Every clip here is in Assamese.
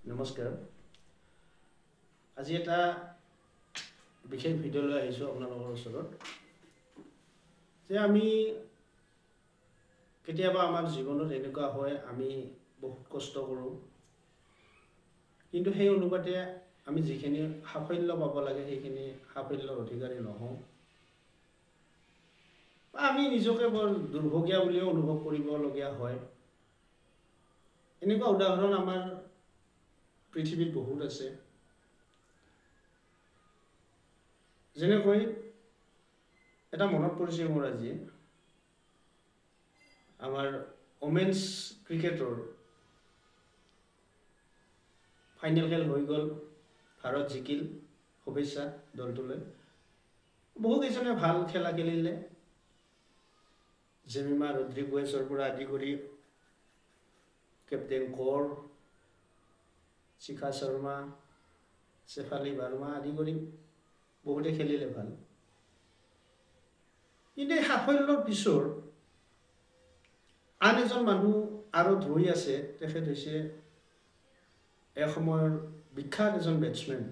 নমস্কাৰ আজি এটা বিশেষ ভিডিঅ' লৈ আহিছোঁ আপোনালোকৰ ওচৰত যে আমি কেতিয়াবা আমাৰ জীৱনত এনেকুৱা হয় আমি বহুত কষ্ট কৰোঁ কিন্তু সেই অনুপাতে আমি যিখিনি সাফল্য পাব লাগে সেইখিনি সাফল্যৰ অধিকাৰী নহওঁ আমি নিজকে বৰ দুৰ্ভগীয়া বুলিও অনুভৱ কৰিবলগীয়া হয় এনেকুৱা উদাহৰণ আমাৰ পৃথিৱীত বহুত আছে যেনেকৈ এটা মনত পৰিছে মোৰ আজি আমাৰ ওমেন্স ক্ৰিকেটৰ ফাইনেল খেল হৈ গ'ল ভাৰত জিকিল শুভেচ্ছা দলটোলৈ বহু কেইজনে ভাল খেলা খেলিলে জেমিমা ৰড্ৰিগুৱেজৰ পৰা আদি কৰি কেপ্টেইন কৌৰ শিখা শৰ্মা শেফালী বাৰ্মা আদি কৰি বহুতে খেলিলে ভাল কিন্তু এই সাফল্যৰ পিছৰ আন এজন মানুহ আৰু ধৰি আছে তেখেত হৈছে এসময়ৰ বিখ্যাত এজন বেটছমেন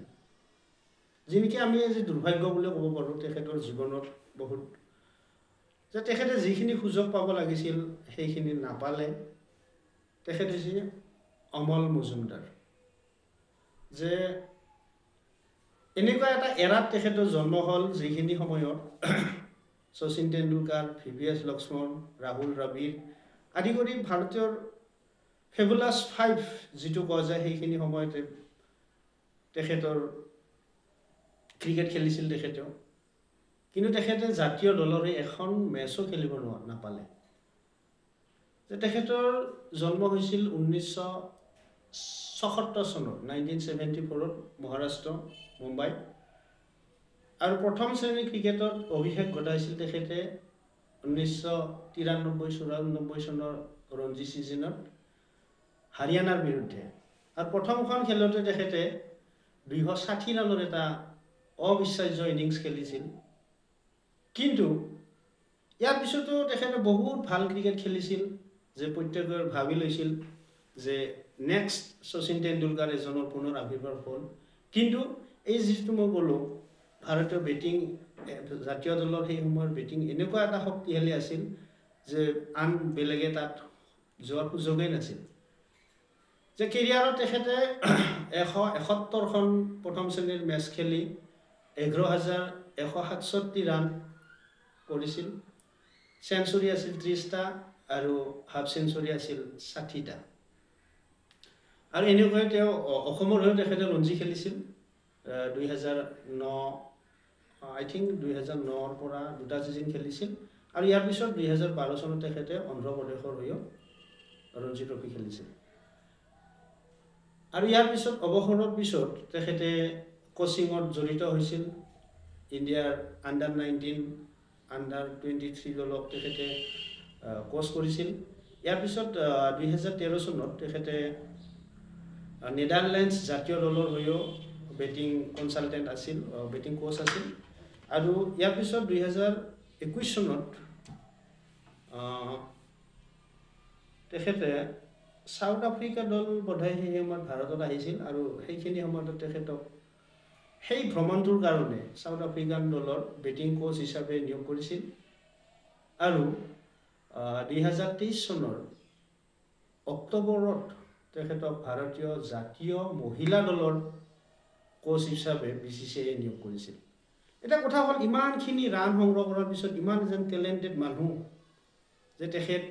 যিনকি আমি আজি দুৰ্ভাগ্য বুলি ক'ব পাৰোঁ তেখেতৰ জীৱনত বহুত যে তেখেতে যিখিনি সুযোগ পাব লাগিছিল সেইখিনি নাপালে তেখেত হৈছে অমল মজুমদাৰ যে এনেকুৱা এটা এৰাত তেখেতৰ জন্ম হ'ল যিখিনি সময়ত শচীন তেণ্ডুলকাৰ VVS লক্ষ্মণ ৰাহুল দ্ৰাবিড় আদি কৰি ভাৰতীয় ফেবুলাছ 5 যিটো কোৱা যায় সেইখিনি সময়তে তেখেতৰ ক্ৰিকেট খেলিছিল তেখেতেও কিন্তু তেখেতে জাতীয় দলৰ এখন মেচো খেলিব নাপালে যে তেখেতৰ জন্ম হৈছিল 1976 চনত 1974 মহাৰাষ্ট্ৰ মুম্বাই আৰু প্ৰথম শ্ৰেণীৰ ক্ৰিকেটত অভিষেক ঘটাইছিল তেখেতে 1993-94 চনৰ ৰঞ্জী সিজনত হাৰিয়ানাৰ বিৰুদ্ধে আৰু প্ৰথমখন খেলতে তেখেতে 260 ৰানৰ এটা অবিশ্বাস্য ইনিংছ খেলিছিল কিন্তু ইয়াৰ পিছতো তেখেতে বহুত ভাল ক্ৰিকেট খেলিছিল যে প্ৰত্যেকৰে ভাবি লৈছিল যে নেক্সট শচীন তেণ্ডুলকাৰ এজনৰ পুনৰ আৱিৰ্ভাৱ হ'ল কিন্তু এই যিটো মই ক'লোঁ ভাৰতীয় বেটিং জাতীয় দলৰ সেই সময়ৰ বেটিং এনেকুৱা এটা শক্তিশালী আছিল যে আন বেলেগে তাত যোৱাৰ সুযোগেই নাছিল যে কেৰিয়াৰত তেখেতে 171খন প্ৰথম শ্ৰেণীৰ মেচ খেলি 11,167 ৰান কৰিছিল সেঞ্চুৰী আছিল 30টা আৰু হাফ সেঞ্চুৰী আছিল 60টা আৰু এনেকৈ তেওঁ অসমৰ হৈ তেখেতে ৰঞ্জী খেলিছিল 2009 আই থিংক 2009ৰ পৰা দুটা সিজন খেলিছিল আৰু ইয়াৰ পিছত 2012 চনত তেখেতে অন্ধ্ৰ প্ৰদেশৰ হৈও ৰঞ্জী ট্ৰফি খেলিছিল আৰু ইয়াৰ পিছত অৱসৰৰ পিছত তেখেতে কোচিঙত জড়িত হৈছিল ইণ্ডিয়াৰ আণ্ডাৰ 19 আণ্ডাৰ 23 দলক তেখেতে কোচ কৰিছিল ইয়াৰ পিছত 2013 চনত তেখেতে নেদাৰলেণ্ডছ জাতীয় দলৰ হৈও বেটিং কনসালটেন্ট আছিল বেটিং কোচ আছিল আৰু ইয়াৰ পিছত 2021 চনত তেখেতে সাউথ আফ্ৰিকা দল বোধহয় সেই সময়ত ভাৰতত আহিছিল আৰু সেইখিনি সময়ত তেখেতক সেই ভ্ৰমণটোৰ কাৰণে সাউথ আফ্ৰিকান দলৰ বেটিং কোচ হিচাপে নিয়োগ কৰিছিল আৰু 2023 চনৰ অক্টোবৰত তেখেতক ভাৰতীয় জাতীয় মহিলা দলৰ কোচ হিচাপে BCCI নিয়োগ কৰিছিল এটা কথা হ'ল ইমানখিনি ৰান সংগ্ৰহ কৰাৰ পিছত ইমান এজন টেলেণ্টেড মানুহ যে তেখেত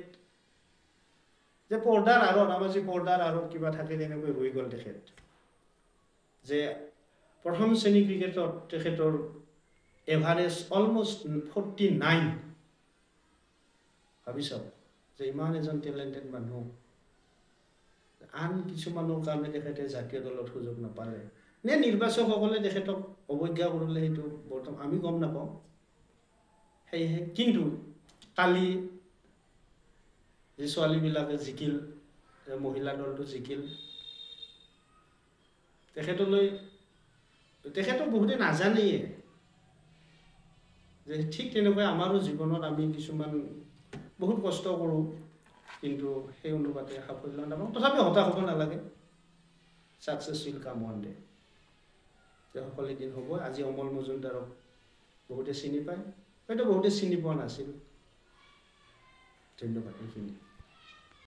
যে পৰ্দাৰ আঁৰত আমাৰ যে পৰ্দাৰ আঁৰত কিবা থাকে তেনেকৈ ৰৈ গ'ল তেখেত যে প্ৰথম শ্ৰেণী ক্ৰিকেটত তেখেতৰ এভাৰেজ অলমোষ্ট 49 ভাবি চাওক যে ইমান এজন টেলেণ্টেড মানুহ আন কিছুমানৰ কাৰণে তেখেতে জাতীয় দলত সুযোগ নাপালে নে নিৰ্বাচকসকলে তেখেতক অৱজ্ঞা কৰিলে সেইটো বৰ্তমান আমি গম নাপাওঁ সেয়েহে কিন্তু কালি যে ছোৱালীবিলাকে জিকিল মহিলা দলটো জিকিল তেখেতক বহুতে নাজানেয়ে যে ঠিক তেনেকৈ আমাৰো জীৱনত আমি কিছুমান বহুত কষ্ট কৰোঁ কিন্তু সেই অনুপাতে সাফল্য নাপাওঁ তথাপি হতাশ হ'ব নালাগে success will come one day. সকল এদিন হ'ব। আজি অমল মজুমদাৰক বহুতে চিনি পায়, হয়তো বহুতে চিনি পোৱা নাছিল। ধন্যবাদ। এইখিনি